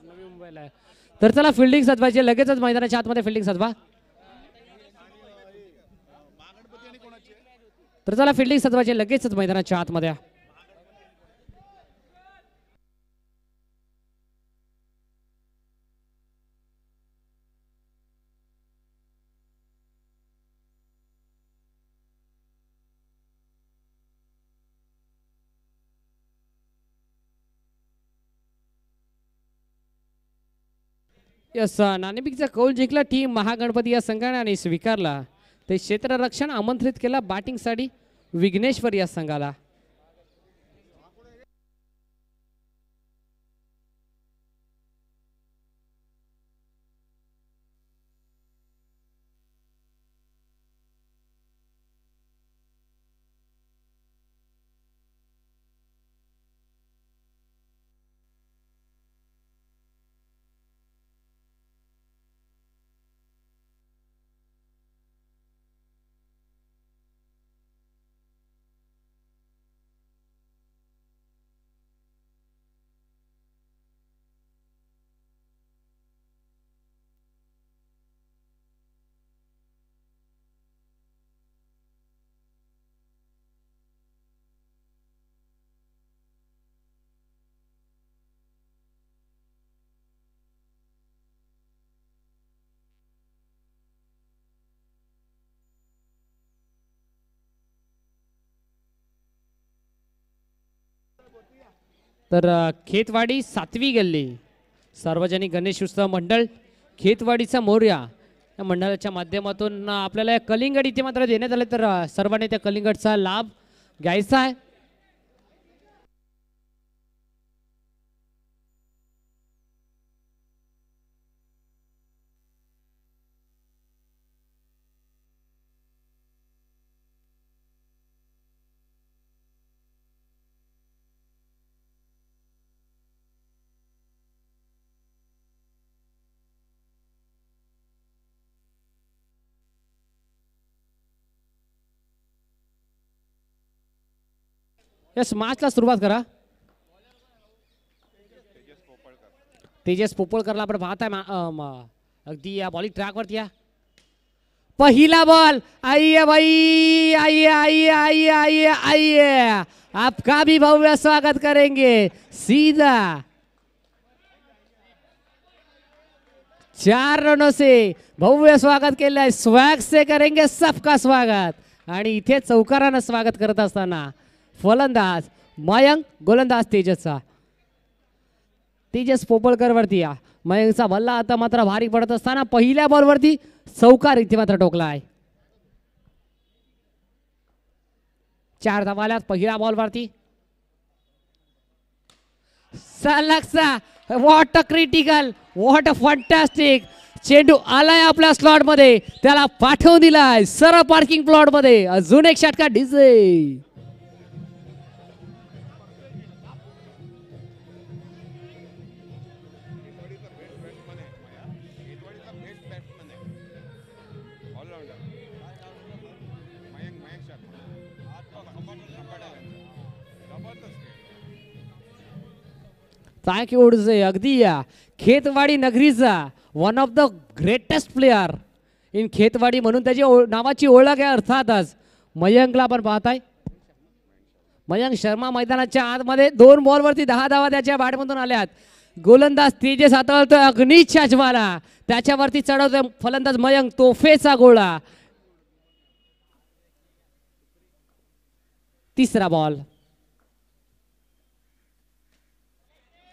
नवी मुंबईला आहे. तर चला फिल्डिंग सजवायची लगेचच मैदानाच्या आतमध्ये फिल्डिंग सजवा. तर चला फिल्डिंग सजवायची लगेचच मैदानाच्या आतमध्ये. यस नाणेफेकीचा कौल जिंकला टीम महागणपती या संघाने आणि स्वीकारला ते क्षेत्ररक्षण आमंत्रित केला बॅटिंगसाठी विघ्नेश्वर या संघाला. तर खेतवाडी 7वी गल्ली सार्वजनिक गणेश उत्सव मंडळ खेतवाडीचा मोर्या या मंडळाच्या माध्यमातून आपल्याला कलिंगड इथे मात्र देण्यात आले. तर सर्वांनी त्या कलिंगडचा लाभ घ्यायचा आहे. यस मॅचला सुरुवात करा. तेजस पोपळकरला आपण पाहत आहे अगदी या बॉलिंग ट्रॅकवरती या. पहिला बॉल आइए भाई आइए आइए आइए आइए आइए आपका भी भव्य स्वागत करेंगे. सीधा 4 रनों से भव्य स्वागत केलं आहे. स्वॅग से करेंगे सबका स्वागत. आणि इथे चौकारानं स्वागत करत असताना फलंदाज मयंक गोलंदाज तेजसचा. तेजस पोपळकर वरती या. मयंकचा बल्ला आता मात्र भारी पडत असताना पहिल्या बॉलवरती चौकार इथे मात्र टोकला आहे. 4 धावा आल्यात पहिल्या बॉलवरती. सलगचा what a critical what a fantastic चेंडू आलाय आपल्या स्लॉट मध्ये. त्याला पाठवून दिलाय सरळ पार्किंग प्लॉट मध्ये. अजून एक षटका डीजे. Thank you DJ. अगदी या खेतवाडी नगरीचा one of the greatest player in Khetwadi म्हणून त्याची नावाची ओळख आहे अर्थातच. मयंकला आपण पाहताय. मयंक शर्मा मैदानाच्या आतमध्ये 2 बॉलवरती 10 धावा त्याच्या बॅटमधून आल्यात. गोलंदाज तेजस हाताळतोय अग्नीच्या ज्वाला. त्याच्यावरती चढवतोय फलंदाज मयंक तोफेचा गोळा. तिसरा बॉल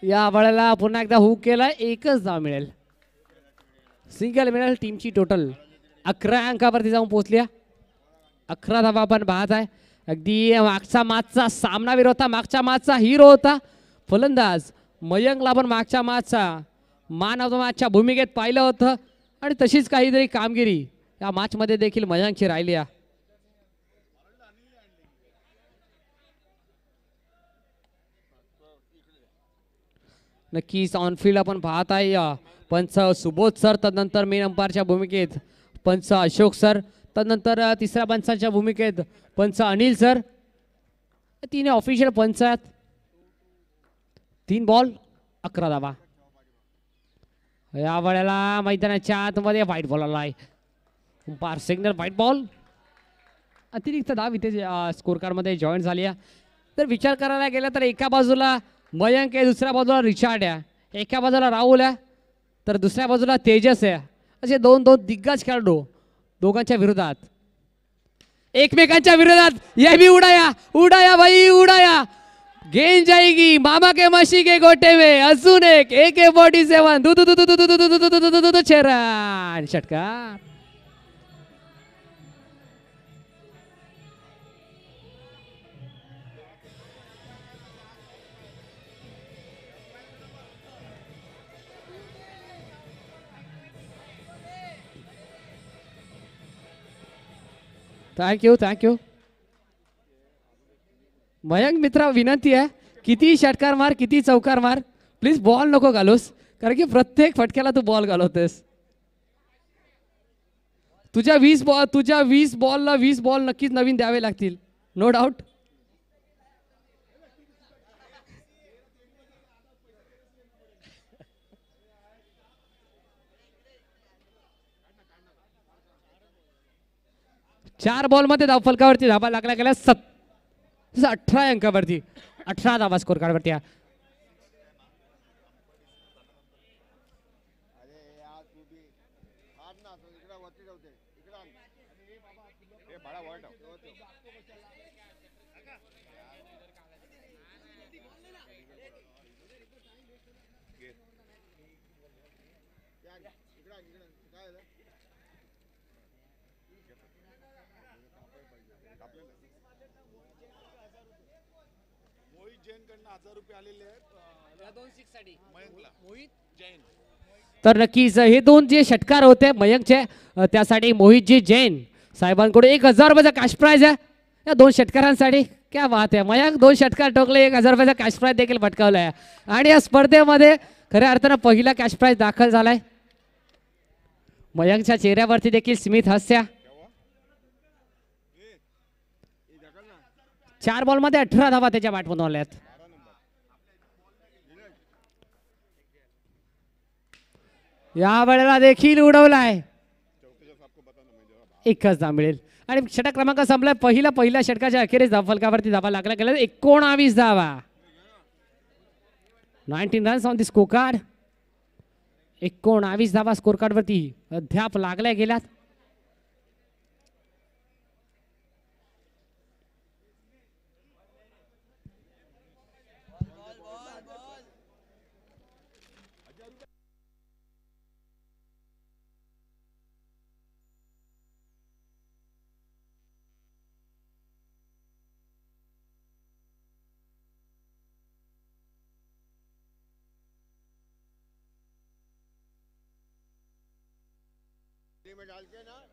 या वेळेला पुन्हा एकदा हुक केला. एकच धाव मिळेल. सिंगल मिळेल. टीमची टोटल 11 अंकावरती जाऊन पोहोचल्या. 11 धावा आपण पाहत आहे. अगदी मागचा मॅचचा सामनावीर होता. मागच्या मॅचचा हिरो होता फलंदाज मयंकला आपण मागच्या मॅचचा मान ऑफ द मॅचच्या भूमिकेत पाहिलं होतं. आणि तशीच काहीतरी कामगिरी या मॅचमध्ये देखील मयंकची राहिली आहे. नक्कीच ऑनफिल्ड आपण पाहत आहे पंच सुबोध सर, तदनंतर मेन अंपायरच्या भूमिकेत पंच अशोक सर, त्यानंतर तिसऱ्या पंचांच्या भूमिकेत पंच अनिल सर. तिने ऑफिशियल पंच आहेत. 3 बॉल 11 धावा. या वेळेला मैदानाच्या आतमध्ये व्हाईट बॉल आला आहे. Umpire signal white ball. अतिरिक्त धाव इथे स्कोर कार्डमध्ये जॉईन झाली आहे. तर विचार करायला गेला तर एका बाजूला मयंक आहे, दुसऱ्या बाजूला रिचार्ड आहे, एका बाजूला राहुल आहे, तर दुसऱ्या बाजूला तेजस आहे. असे दोन दिग्गज खेळाडू दोघांच्या विरोधात, एकमेकांच्या विरोधात. ये भी उड़ाया उड़ाया भाई उड़ाया. गेंद जाएगी मामा के मशी के गोटे में. अजून एक AK-47 दू 6 रन. षटकार. थँक्यू. मयंक मित्रा विनंती आहे, किती षटकार मार किती चौकार मार, प्लीज बॉल नको घालूस, कारण की प्रत्येक फटक्याला तू बॉल घालवतेस. तुझ्या 20 बॉलला 20 बॉल नक्कीच नवीन द्यावे लागतील, नो डाऊट. चार बॉल मध्ये धाव फलकावरती धाबा लागला गेला 18 अंकावरती. 18 धावा स्कोर कार्डवरती. तर नक्कीच हे दोन जे षटकार होते मयंकचे, त्यासाठी मोहितजी जैन साहेबांकडे 1000 रुपयाचा कॅश प्राइज आहे या 2 षटकारांसाठी. क्या बात आहे. मयंक 2 षटकार ठोकले, 1000 रुपयाचा कॅश प्राइज देखील पटकावला आहे. आणि या स्पर्धेमध्ये खऱ्या अर्थानं पहिला कॅश प्राइज दाखल झालाय. मयंकच्या चेहऱ्यावरती देखील स्मित हास्य. 4 बॉल मध्ये 18 धावा त्याच्या बॅटमधून आल्यात. या वेळेला देखील उडवलाय, एकच धाव मिळेल. आणि षटक क्रमांक संपलाय. पहिल्या षटकाच्या अखेरीस धाव फलकावरती धावा लागला गेला 19 धावा. 19 runs on the score card. 19 धावा स्कोर कार्ड वरती अद्याप लागल्या गेल्यात.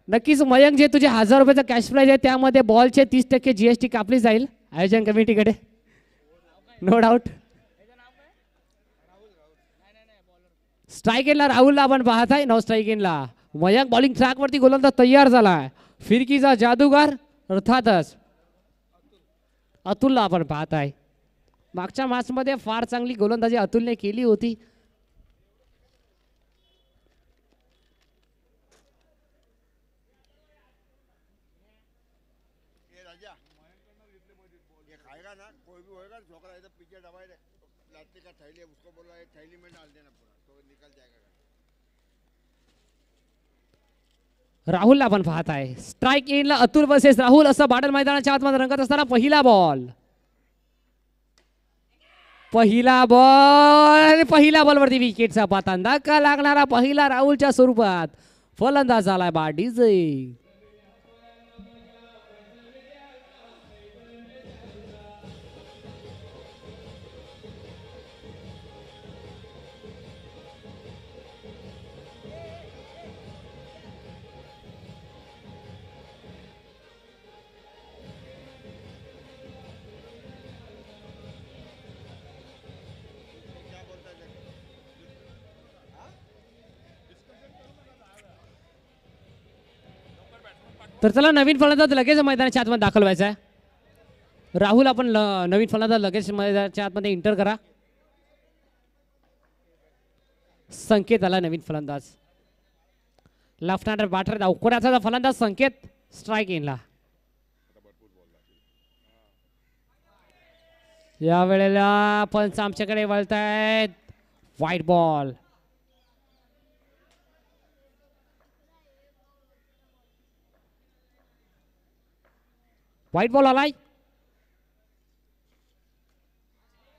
नक्कीच मयंक, जे तुझे 1000 रुपयाचा कॅश प्राइज आहे त्यामध्ये बॉलचे 30% GST कापली जाईल आयोजन कमिटीकडे, नो डाऊट. स्ट्राईक इनला राहुलला आपण पाहत आहे. नो स्ट्राईक इनला मयंक बॉलिंग ट्रॅक वरती गोलंदाज तयार झालाय. फिरकीचा जादूगार अर्थातच अतुलला आपण पाहत आहे. मागच्या मॅच मध्ये फार चांगली गोलंदाजी अतुलने केली होती. राहुलला आपण पाहत आहे. स्ट्राईक इनला अतुल वर्सेस राहुल असं बाटल मैदानाच्या आतमध्ये रंगत असताना पहिला बॉल वरती विकेटचा पातन धक्का लागणारा पहिला राहुलच्या स्वरूपात फलंदाज झालाय बा डीजे. तर चला नवीन फलंदाज लगेच मैदानाच्या आतमध्ये दाखल व्हायचा आहे. राहुल आपण नवीन फलंदाज लगेच मैदानाच्या आतमध्ये इंटर करा. संकेत आला नवीन फलंदाज. लेफ्ट हँडर बॅटर अवकोड्याचा फलंदाज संकेत स्ट्राईक इनला. या वेळेला पंच आमच्याकडे वळतायत. White ball. व्हाईट बॉल आलाय.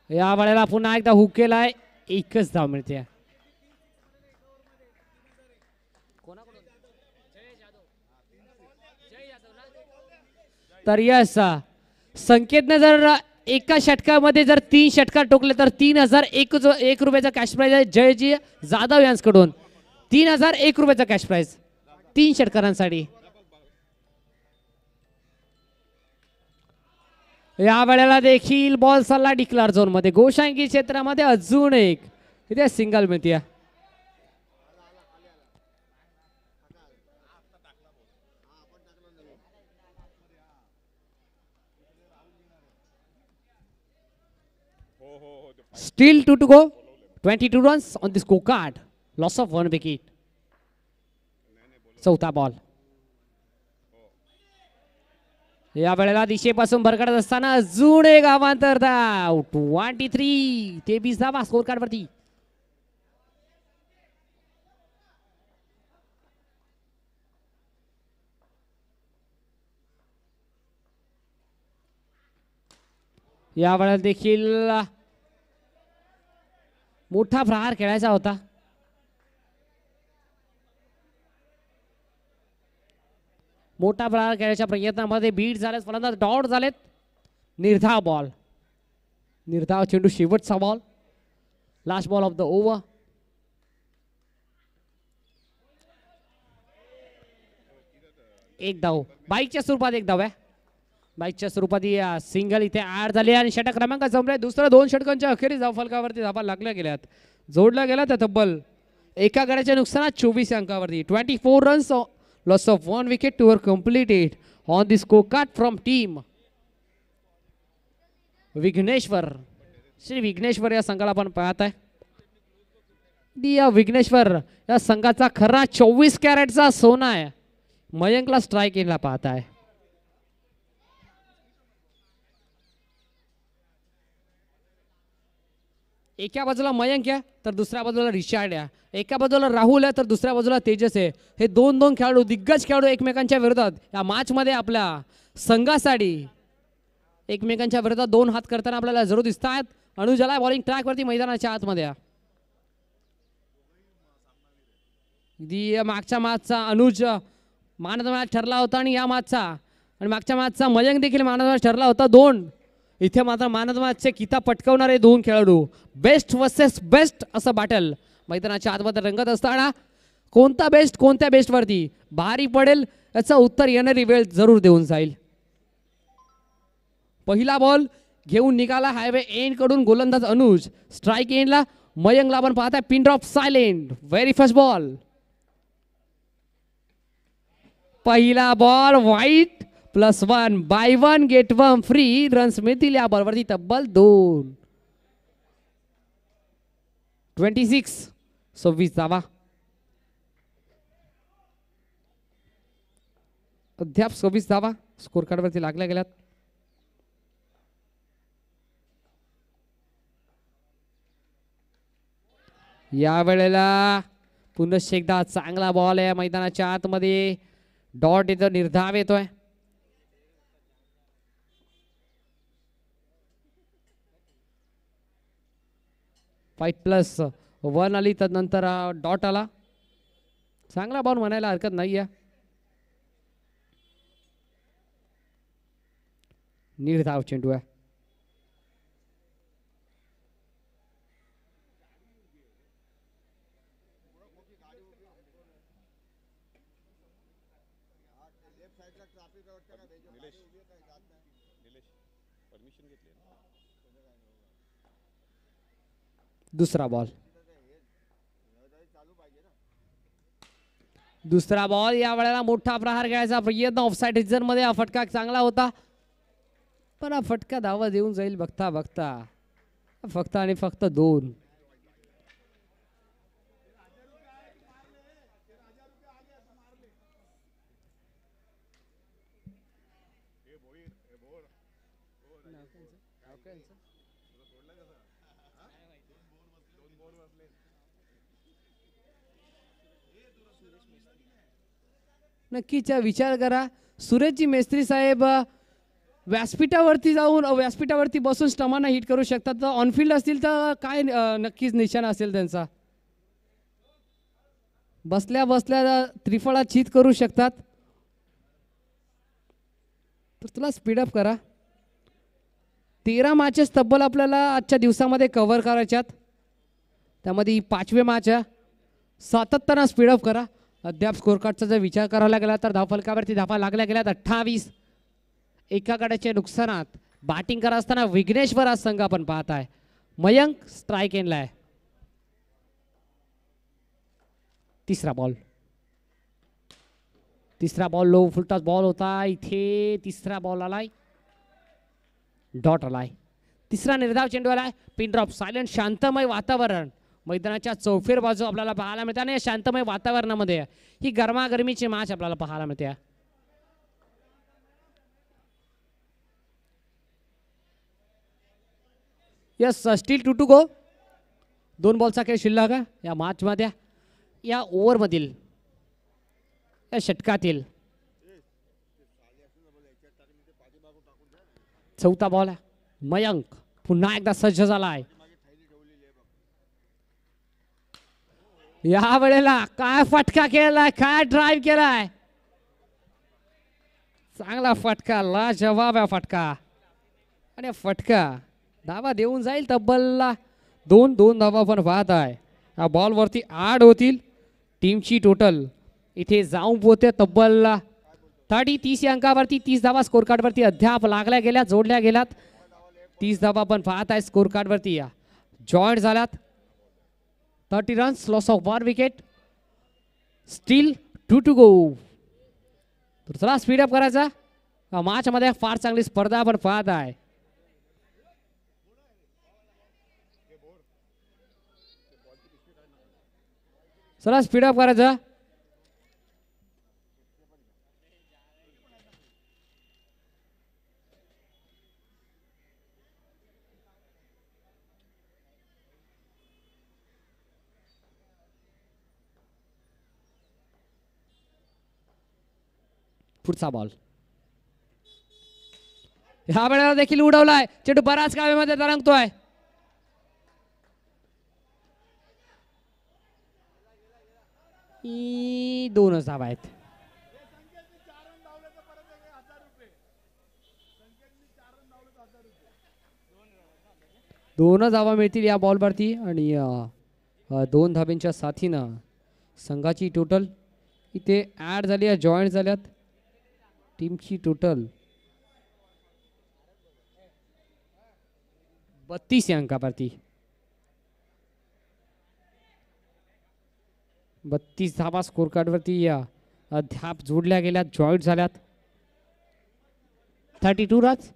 या वेळेला पुन्हा एकदा हुक केलाय. एकच धाव मिळते. तर यस संकेतने जर एका षटकामध्ये जर 3 षटकार टोकले तर 3001 रुपयाचा कॅश प्राइज आहे जयजी जाधव यांच्याकडून. 3001 रुपयाचा कॅश प्राइज 3 षटकारांसाठी. या वेळेला देखील बॉल चालला डिक्लेअर झोन मध्ये. गोशांगी क्षेत्रामध्ये अजून एक इथे सिंगल मिळते. Still 2 to go. 22 runs on the scorecard. Loss of 1 wicket. चौथा बॉल. या वेळेला दिशेपासून भरकटत असताना अजून एक अवांतर धाव. 23 23 धावा स्कोर कार्ड वरती. या वेळेला देखील मोठा प्रहार खेळायचा होता. मोठा प्रहार खेळायच्या प्रयत्नामध्ये बीट झालेत. फलंदाज डॉट झालेत. निर्धाव बॉल. निर्धाव चेंडू शेवटचा ball. Last ball of the over. एक धाव बाईकच्या स्वरूपात. एक धाव आहे बाईकच्या स्वरूपात. सिंगल इथे ऍड झाली आणि षटक क्रमांक जमलाय. दुसरा 2 षटकांच्या अखेरीस धाव फलकावरती धावा लागल्या गेल्यात. जोडल्या गेल्या त्या तब्बल एका गड्याच्या नुकसानात 24 अंकावरती. 24 runs loss of 1 wicket to completed on the score card from team Vighneshwar. Shri Vighneshwar या संघाला आपण पाहत आहे. विघ्नेश्वर या संघाचा खरा 24 कॅरेटचा सोना आहे. मयंकला स्ट्राईक इनला पाहत आहे. एका बाजूला मयंक आहे तर दुसऱ्या बाजूला रिचार्ड आहे. एका बाजूला राहुल आहे तर दुसऱ्या बाजूला तेजस आहे. हे दोन खेळाडू दिग्गज खेळाडू एकमेकांच्या विरोधात या मॅच मध्ये आपल्या संघासाठी एकमेकांच्या विरोधात 2 हात करताना आपल्याला जरूर दिसतात. अनुजाला बॉलिंग ट्रॅक वरती मैदानाच्या आतमध्ये. मागच्या मॅचचा अनुज मानद मॅच ठरला होता आणि या मॅचचा आणि मागच्या मॅचचा मयंक देखील मानद मॅच ठरला होता. 2 इथे मात्र मानद मॅचचे किताब पटकावणारे 2 खेळाडू. बेस्ट वर्सेस बेस्ट असं बॅटल मैदानाच्या आतमध्ये रंगत असताना कोणता बेस्ट कोणत्या बेस्ट वरती भारी पडेल याचं उत्तर येणारी वेळ जरूर देऊन जाईल. पहिला बॉल घेऊन निघाला हायवे एंड कडून गोलंदाज अनुज. स्ट्राईक एंडला मयंकला आपण पाहताय pin drop silent. Very first ball. पहिला ball wide +1 bye 1 gate 1 free. Runs मिळतील या बॉलवरती तब्बल 2. 26 धावा. अद्याप 26 धावा स्कोर कार्ड वरती लागल्या गेल्यात. या वेळेला पुन्हा एकदा चांगला बॉल आहे मैदानाच्या आतमध्ये. डॉट येतो. निर्धाव येतोय. +1 आली तदनंतर डॉट आला. चांगला बॉल म्हणायला हरकत नाही आहे. निर्धाव चेंडू आहे. दुसरा बॉल. दुसरा बॉल, या वेळेला मोठा प्रहार घ्यायचा प्रयत्न ऑफसाईड रिजन मध्ये. हा फटका चांगला होता, पण हा फटका धावा देऊन जाईल बघता बघता. फक्त आणि फक्त 2. नक्कीच विचार करा, सुरेशजी मेस्त्री साहेब व्यासपीठावरती जाऊन व्यासपीठावरती बसून स्टमाना हिट करू शकतात. तर ऑनफिल्ड असतील तर काय नक्कीच निशाणा असेल त्यांचा. बसल्या बसल्या त्रिफळा चित करू शकतात. तर तुला स्पीडअप करा. 13 मॅचेस तब्बल आपल्याला आजच्या दिवसामध्ये कव्हर करायच्यात. त्यामध्ये ही 5वी मॅच आहे. सातत्यानं स्पीडअप करा. अद्याप स्कोर कार्डचा जर विचार करायला गेला तर धावफलकावरती धावा लागल्या गेल्यात 28. एका गड्याच्या नुकसानात बॅटिंग करत असताना विघ्नेश्वर आज संघ आपण पाहत आहे. मयंक स्ट्राईक एंडला आहे. तिसरा बॉल लो फुलटॉस बॉल होता. इथे तिसरा बॉल आलाय, डॉट आलाय. तिसरा निर्धाव चेंडू आलाय. Pin drop. सायलेंट शांतमय वातावरण मैदानाच्या चौफेर बाजू आपल्याला पाहायला मिळते आणि शांतमय वातावरणामध्ये ही गरमागरमीची मॅच आपल्याला पाहायला मिळते. यस, स्टील 2 टू गो. 2 बॉलचा खेळ शिल्लक या मॅच मध्ये. या ओव्हर मधील या षटकातील चौथा बॉल आहे. मयंक पुन्हा एकदा सज्ज झालाय. या वेळेला काय फटका केलाय, काय ड्राईव्ह केलाय. चांगला फटका, लाजवाब आहे फटका. आणि फटका धावा देऊन जाईल तब्बल 2 धावा पण पाहत आहे. या बॉल वरती 8 होतील. टीमची टोटल इथे जाऊन पोहोचते तब्बल 30 या अंकावरती. 30 धावा स्कोर कार्ड वरती अद्याप लागल्या गेल्या, जोडल्या गेल्यात. 30 धावा पण पाहत आहे स्कोर कार्ड वरती. या जॉईंट झाल्यात. 30 runs, loss of 1 wicket. Still 2 to go. तर चला स्पीडअप करायचा. मॅच मध्ये फार चांगली स्पर्धा आपण पाहत आहे. चला स्पीडअप करायचा. पुढचा बॉल ह्या वेळेला देखील उडवलाय. चेंडू बराच कावेमध्ये तरंगतोय. दोनच धावा आहेत. 2 धावा मिळतील या बॉलवरती. आणि 2 धाब्यांच्या साथीनं संघाची टोटल इथे ऍड झाली आहे, जॉईंट झाल्यात. टीमची टोटल 32 या अंकावरती. 32 धावा स्कोर कार्ड वरती या अद्याप जोडल्या गेल्यात, जॉईंट झाल्यात. 32 रन्स.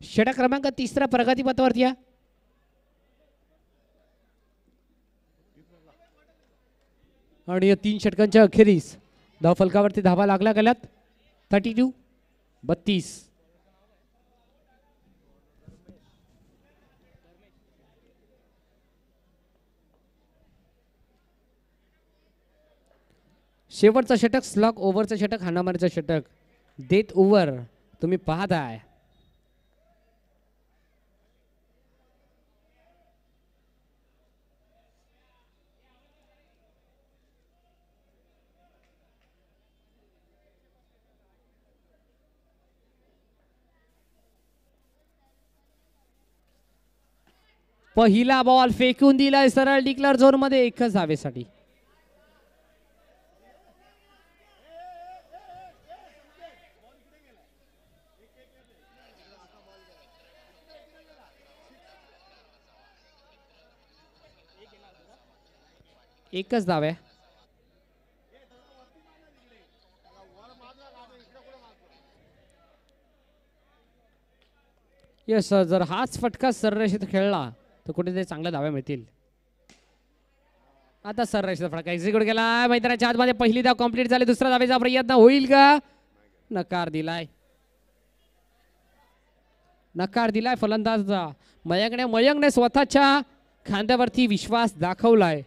षटक क्रमांक 3 प्रगतीपथावरती या. आणि या 3 षटकांच्या अखेरीस धावफलकावरती धावा लागल्या गेल्यात. 32. शेवटचं षटक, स्लॉग ओव्हरचं षटक, हाणामारीचं षटक, डेथ ओव्हर तुम्ही पाहत आहे. पहिला बॉल फेकून दिलाय सरळ डिक्लेअर झोन मध्ये, एकच धावेसाठी. एकच धाव आहे. यस, जर हाच फटका सररेषेत खेळला तर कुठेतरी चांगल्या धाव्या मिळतील. आता सररेषेचा फटका एक्झिक्यूट केला मैदानाच्या आतमध्ये. पहिली धाव कंप्लीट झाली. दुसऱ्या धावेचा प्रयत्न होईल का? नकार दिलाय. नकार दिलाय फलंदाज मयंकने स्वतःच्या खांद्यावरती विश्वास दाखवलाय.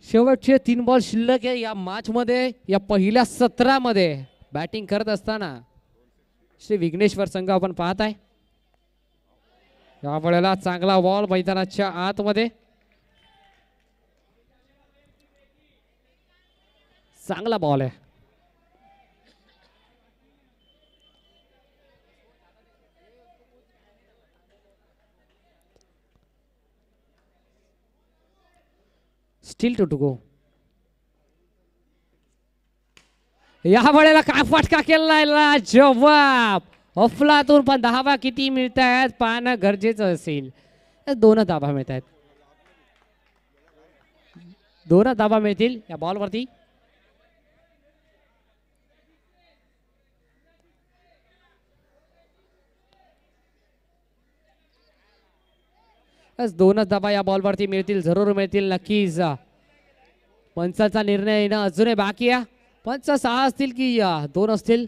शेवटचे 3 बॉल शिल्लक आहे या मॅच मध्ये. या पहिल्या सत्रामध्ये बॅटिंग करत असताना श्री विघ्नेश्वर संघ आपण पाहत आहे. या वेळेला चांगला बॉल मैदानाच्या आतमध्ये. चांगला बॉल आहे. Still to go. या वेळेला काय फटका केला. जवाब अफलातून. पण धावा किती मिळत आहेत पाहणं गरजेचं असेल. 2 धावा मिळत आहेत. 2 धावा मिळतील या बॉलवरती. बस 2 धावा या बॉलवरती मिळतील. जरूर मिळतील नक्कीच. पंचाचा निर्णय येणं अजूनही बाकी आहे. पंच 6 असतील की 2 असतील.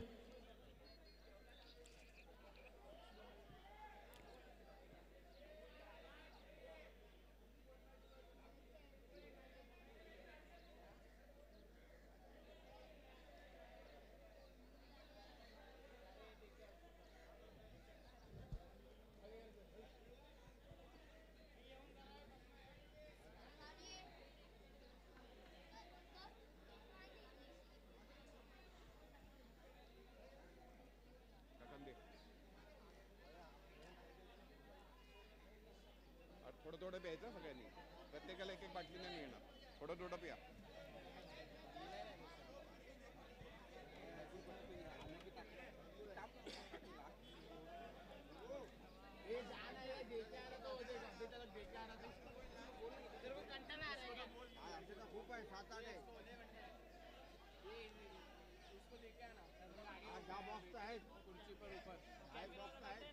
थोडं प्यायचं सगळ्यांनी. प्रत्येकाला एक बाटली नाही मिळणार. थोडं प्या. खूप आहे 7-8 आहे. बॉक्स आहेत खुर्ची पर ऊपर बॉक्स आहेत.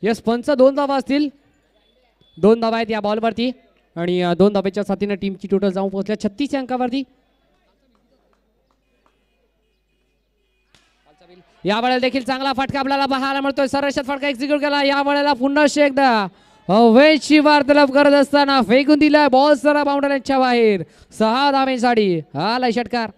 यस, पंच 2 धावा असतील. 2 धावा आहेत या बॉलवरती. आणि 2 धाब्याच्या साथीने टीमची टोटल जाऊन पोहोचल्या 36 अंकावरती. या वेळेला देखील चांगला फटका आपल्याला पाहायला मिळतोय. सररेषेत फटका एक्झिक्यूट केला. या वेळेला पुन्हा एकदा हवेची वार्तालाप करत असताना फेकून दिलाय बॉल सरा बाउंड्रीच्या बाहेर. 6 धावेसाठी आलाय षटकार.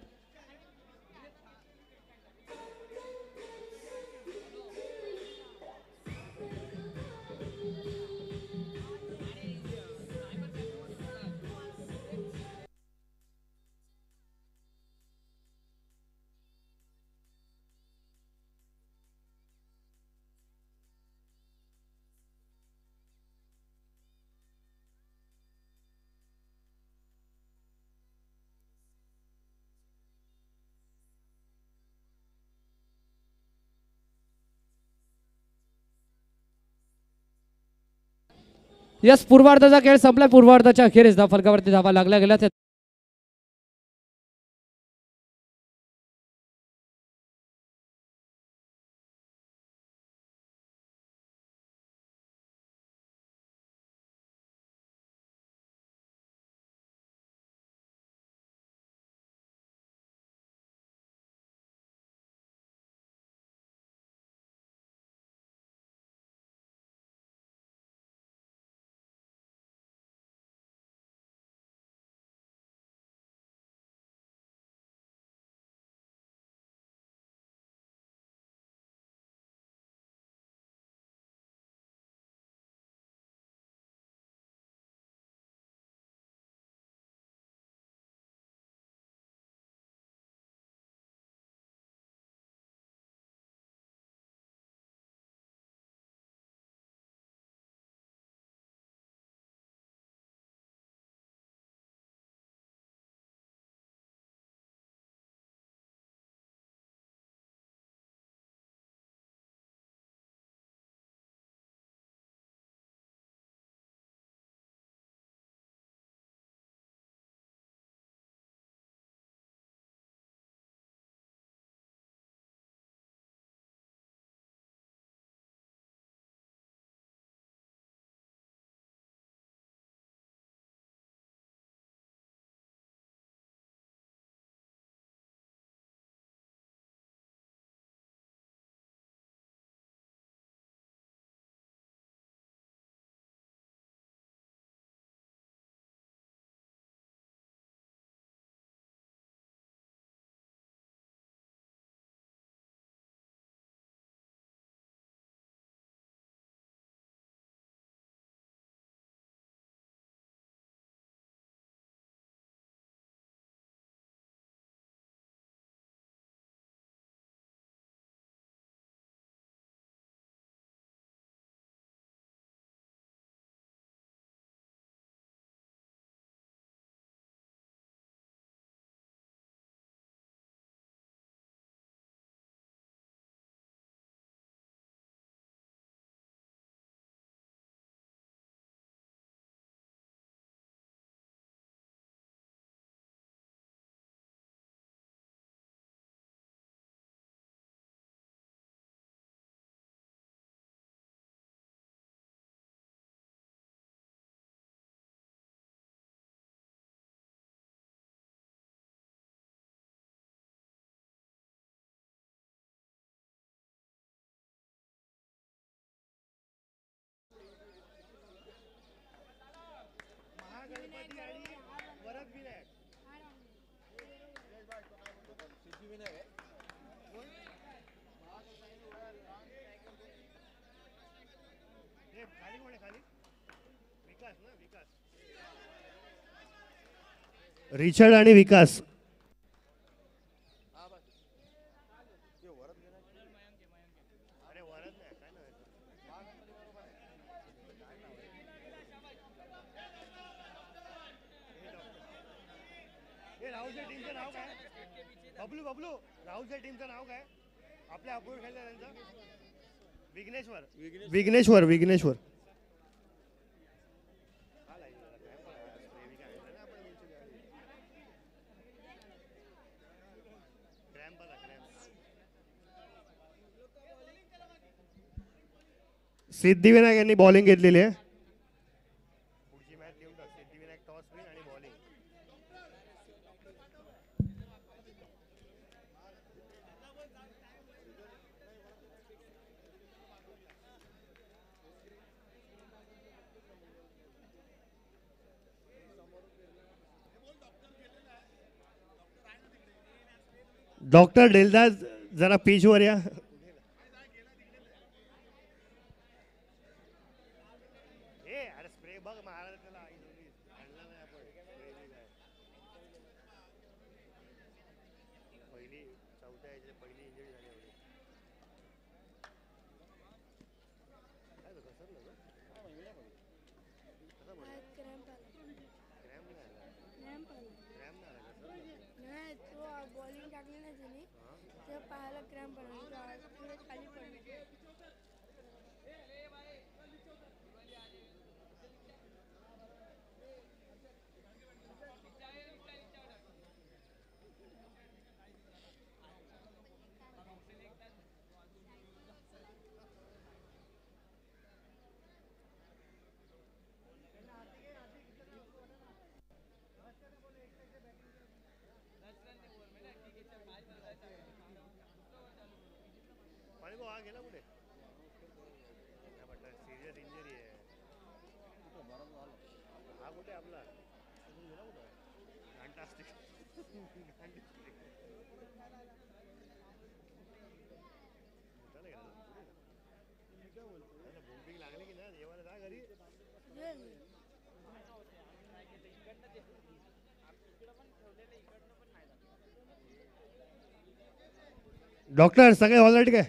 यस, पूर्वार्धाचा खेळ संपला. पूर्वार्धाच्या अखेरीस धाव फलकावरती धावा लागल्या गेल्या. रिचर्ड आणि विकास. राहुलच्या टीमचं नाव काय? बबलू बबलू राहुलच्या टीमचं नाव काय? आपल्या अपूर्ण खेळलं त्यांचं विघ्नेश्वर विघ्नेश्वर विघ्नेश्वर. सिद्धिविनायक यांनी बॉलिंग घेतलेली आहे. पुढची मॅच घेऊन टाक. सिद्धिविनायक टॉस विन आणि बॉलिंग. डॉक्टर डेलदास जरा पिचवर या. हा गेला कुठे सिरियस इंजरी आहे हा कुठे आपला गेला कुठं फॅन्टास्टिक बोम्बिंग लागली की ना जेवायला जा घरी डॉक्टर सगळे ऑलरेडी काय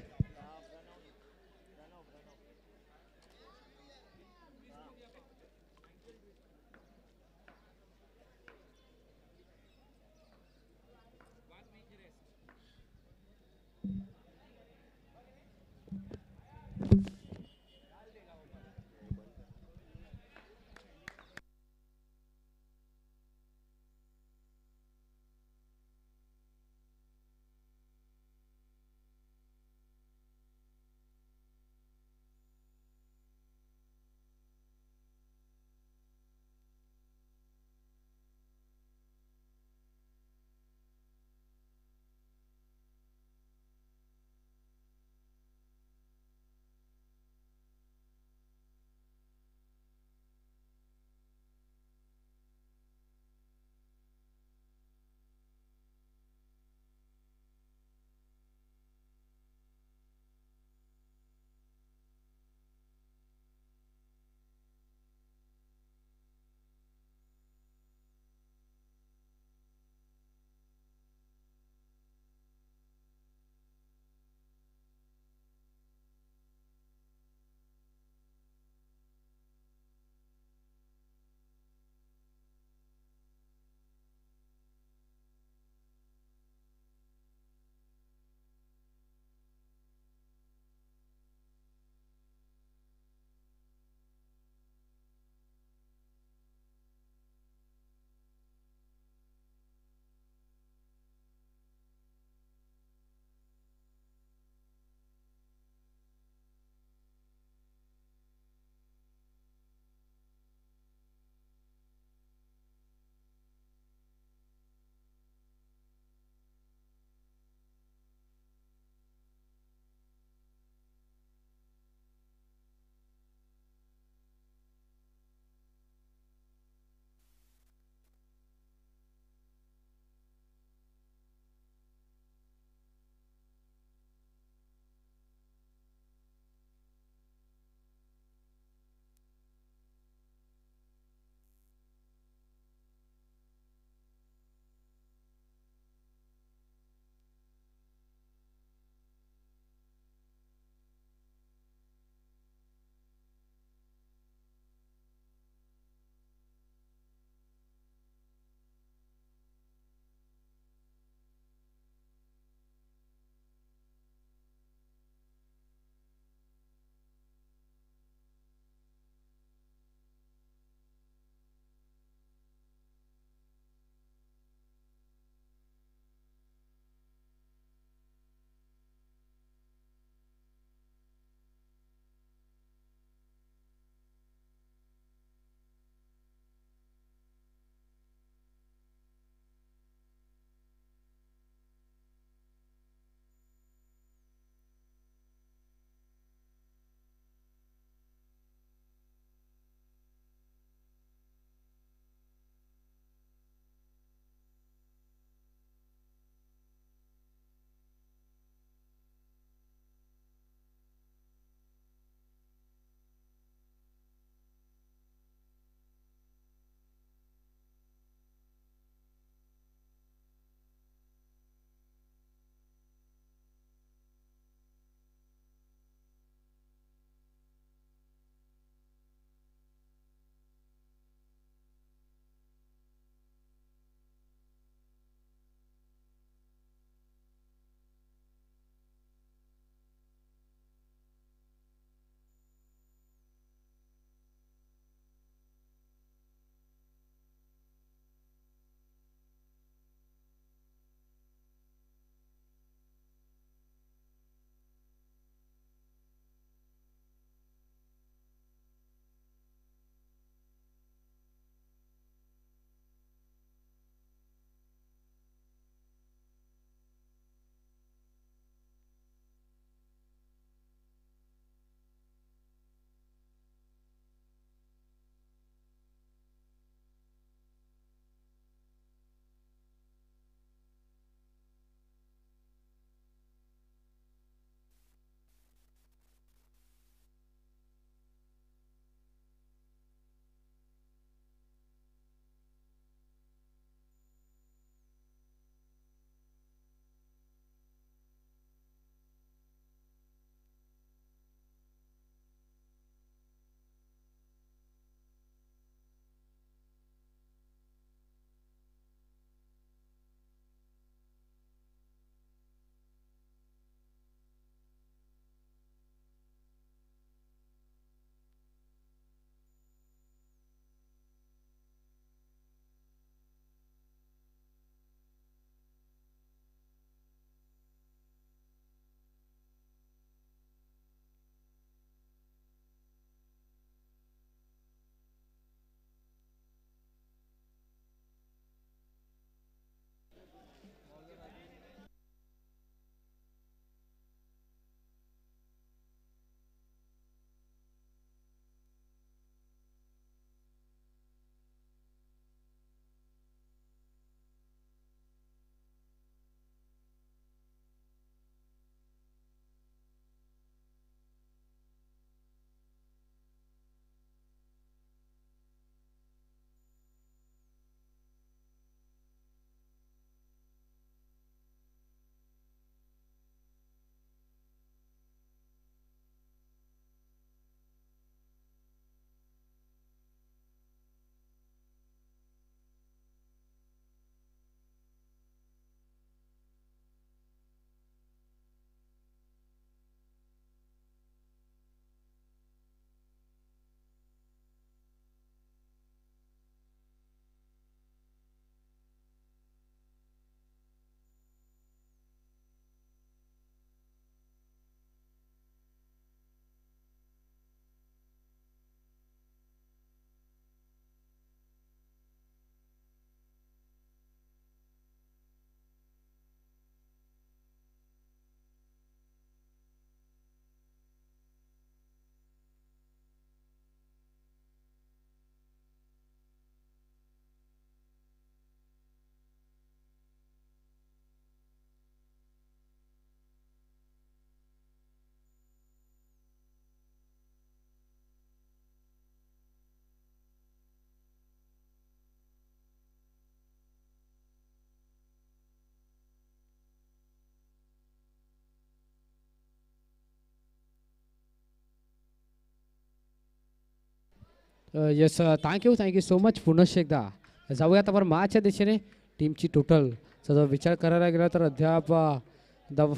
येस थँक्यू सो मच. पुनश्च एकदा जाऊयात आपण मॅचच्या दिशेने. टीमची टोटल जर विचार करायला गेला तर अद्याप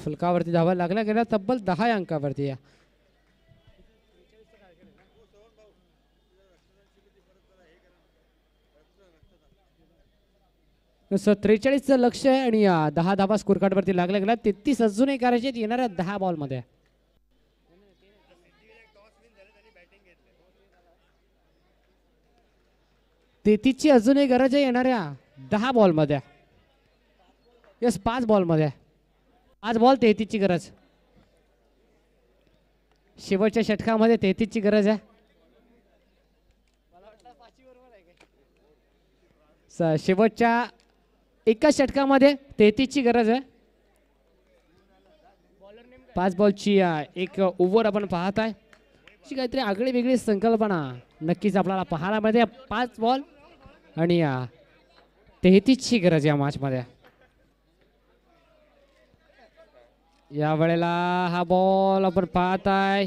फलकावरती धावा लागल्या गेल्या तब्बल 10 अंकावरती. या 43चं लक्ष आहे आणि 10 धावा स्कोर कार्डवरती लागल्या गेल्या. 33 अजूनही करायचे येणाऱ्या 10 बॉलमध्ये. 33ची अजूनही गरज आहे येणाऱ्या 10 बॉलमध्ये. येस 5 बॉलमध्ये. 5 बॉल 33ची गरज. शेवटच्या षटकामध्ये 33ची गरज आहे. शेवटच्या एकाच षटकामध्ये 33ची गरज आहे. 5 बॉलची एक ओव्हर आपण पाहत आहे. अशी काहीतरी आगळी वेगळी संकल्पना नक्कीच आपल्याला पाहायला मिळते. 5 बॉल आणि 33ची गरज या मॅचमध्ये. या वेळेला हा बॉल आपण पाहत आहे.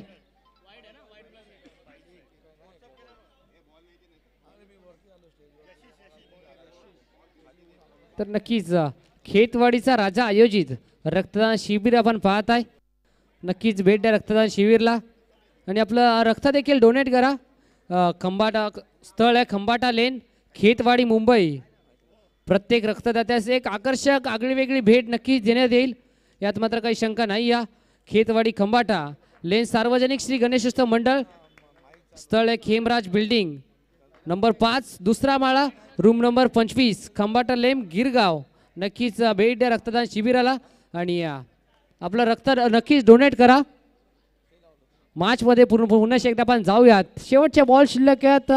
तर नक्कीच खेतवाडीचा राजा आयोजित रक्तदान शिबिर आपण पाहत आहे. नक्कीच भेट द्या रक्तदान शिबिरला आणि आपलं रक्त देखील डोनेट करा. खंबाटा स्थळ आहे खंबाटा लेन खेतवाडी मुंबई. प्रत्येक रक्तदात्यास एक आकर्षक आगळी वेगळी भेट नक्कीच देण्यात येईल. यात मात्र काही शंका नाही. या खेतवाडी खंबाटा लेन सार्वजनिक श्री गणेशोत्सव मंडळ. स्थळ आहे खेमराज बिल्डिंग नंबर 5 दुसरा माळा रूम नंबर 25 खंबाटा लेन गिरगाव. नक्कीच भेट द्या रक्तदान शिबिराला आणि आपलं रक्त नक्कीच डोनेट करा. मॅचमध्ये पुन्हा एकदा आपण जाऊयात. शेवटच्या बॉल शिल्लक आहेत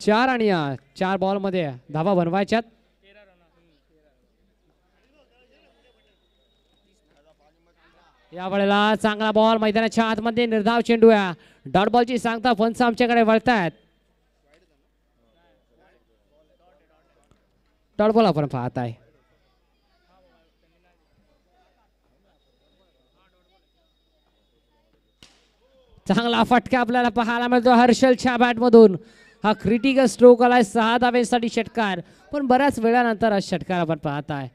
4 आणि 4 बॉलमध्ये धावा बनवायच्यात. या वेळेला चांगला बॉल मैदानाच्या आतमध्ये निर्धाव चेंडू आहे. डॉट बॉलची सांगता पंच आमच्याकडे वळतायत. डॉट बॉल आपण पाहत आहे. चांगला फटका आपल्याला पाहायला मिळतो हर्षलच्या बॅटमधून. हा क्रिटिकल स्ट्रोक आलाय 6 धावेसाठी षटकार. पण बऱ्याच वेळानंतर हा षटकार आपण पाहत आहे.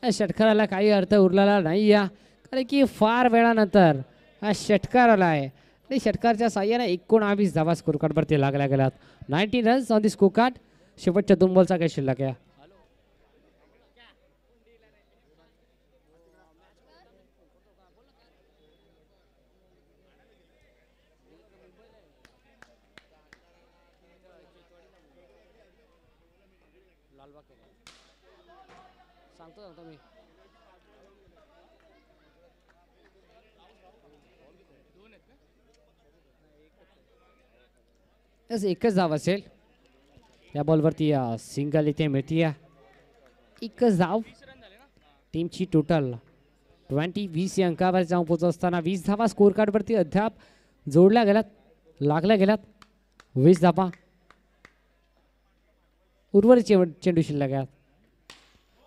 या षटकाराला काही अर्थ उरलेला नाही या कारण की फार वेळानंतर हा षटकार आलाय आणि षटकारच्या साह्याने 19 धावा स्कोर कार्डवरती लागल्या गेल्यात. 19 runs on the score card. शेवटच्या 2 बॉलचा काही शिल्लक आहे. सांगतो मी एकच धाव असेल या बॉलवरती. सिंगल इथे मिळते. एकच धाव. टीमची टोटल 20 या अंकावर जाऊन पोहोचत असताना 20 धावा स्कोर कार्डवरती अद्याप जोडल्या गेल्यात लागल्या गेल्यात. 20 धावा उर्वरित चेंडू शिल्लक आहेत.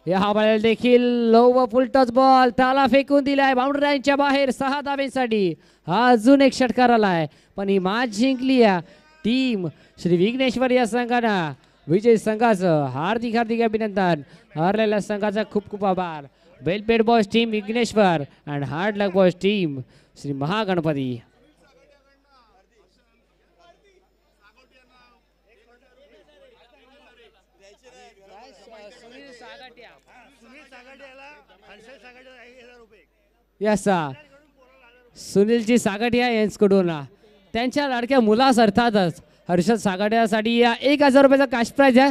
या वेळेला देखील लो व फुल टच बॉल त्याला फेकून दिलाय बाउंड्री लाईनच्या बाहेर 6 धावेसाठी. हा अजून एक षटकार आलाय पण ही मॅच जिंकली टीम श्री विघ्नेश्वर या संघानं. विजय संघाचं हार्दिक अभिनंदन. हरलेल्या संघाचा खूप खूप आभार. Well played boss team Vighneshwar and hard luck boss team Shri Mahaganpati. Yes Sunilji Sagtiya यांच्याकडून त्यांच्या लाडक्या मुलास अर्थातच हर्षद सागटियासाठी 1000 रुपयाचा कॅश प्राइज आहे.